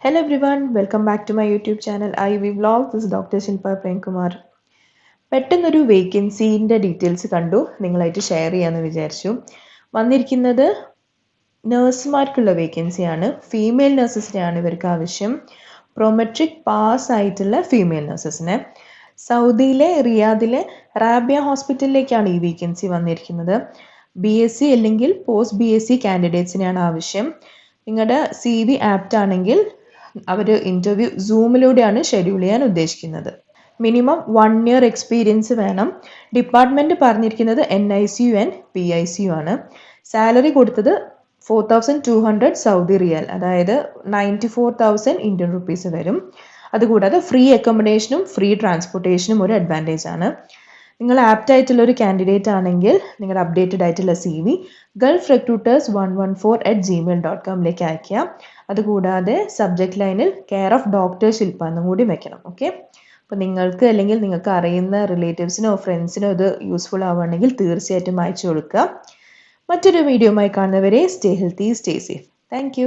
Hello everyone, welcome back to my YouTube channel IV Vlog. This is Dr. Shilpa Premkumar. പെട്ടെന്നൊരു വേക്കൻസിൻ്റെ details കണ്ടു, നിങ്ങളായിട്ട് share ചെയ്യാമെന്ന് വിചാരിച്ചു. വന്നിരിക്കുന്നത് നേഴ്സുമാർക്കുള്ള വേക്കൻസിയാണ്. ഫീമെയിൽ നഴ്സസിനെയാണ് ഇവർക്ക് ആവശ്യം. പ്രൊമെട്രിക് പാസ് ആയിട്ടുള്ള ഫീമെയിൽ നഴ്സസിനെ. സൗദിയിലെ റിയാദിലെ റാബിയ ഹോസ്പിറ്റലിലേക്കാണ് ഈ വേക്കൻസി വന്നിരിക്കുന്നത്. BSc അല്ലെങ്കിൽ പോസ്റ്റ് BSc കാൻഡിഡേറ്റ്സിനെയാണ് ആവശ്യം. നിങ്ങളുടെ CV ആപ്റ്റ് ആണെങ്കിൽ അവർ ഇൻ്റർവ്യൂ സൂമിലൂടെയാണ് ഷെഡ്യൂൾ ചെയ്യാൻ ഉദ്ദേശിക്കുന്നത്. മിനിമം 1 year എക്സ്പീരിയൻസ് വേണം. ഡിപ്പാർട്ട്മെൻറ്റ് പറഞ്ഞിരിക്കുന്നത് NICU ആൻഡ് PICU ആണ്. സാലറി കൊടുത്തത് 4,200 സൗദി റിയാൽ, അതായത് 94,000 ഇന്ത്യൻ റുപ്പീസ് വരും. അതുകൂടാതെ ഫ്രീ അക്കോമഡേഷനും ഫ്രീ ട്രാൻസ്പോർട്ടേഷനും ഒരു അഡ്വാൻറ്റേജ് ആണ്. നിങ്ങൾ ആപ്റ്റ് ആയിട്ടുള്ള ഒരു കാൻഡിഡേറ്റ് ആണെങ്കിൽ നിങ്ങളുടെ അപ്ഡേറ്റഡ് ആയിട്ടുള്ള CV gulfrecruiters114@gmail.com അയക്കുക. അതുകൂടാതെ സബ്ജക്റ്റ് ലൈനിൽ കെയർ ഓഫ് ഡോക്ടർ ശില്പ എന്നും കൂടി വെക്കണം. ഓക്കെ, അപ്പോൾ നിങ്ങൾക്ക് അല്ലെങ്കിൽ നിങ്ങൾക്ക് അറിയുന്ന റിലേറ്റീവ്സിനോ ഫ്രണ്ട്സിനോ ഇത് യൂസ്ഫുൾ ആവുകയാണെങ്കിൽ തീർച്ചയായിട്ടും അയച്ചു കൊടുക്കുക. മറ്റൊരു വീഡിയോയുമായി കാണുന്നവരെ stay healthy, stay safe. Thank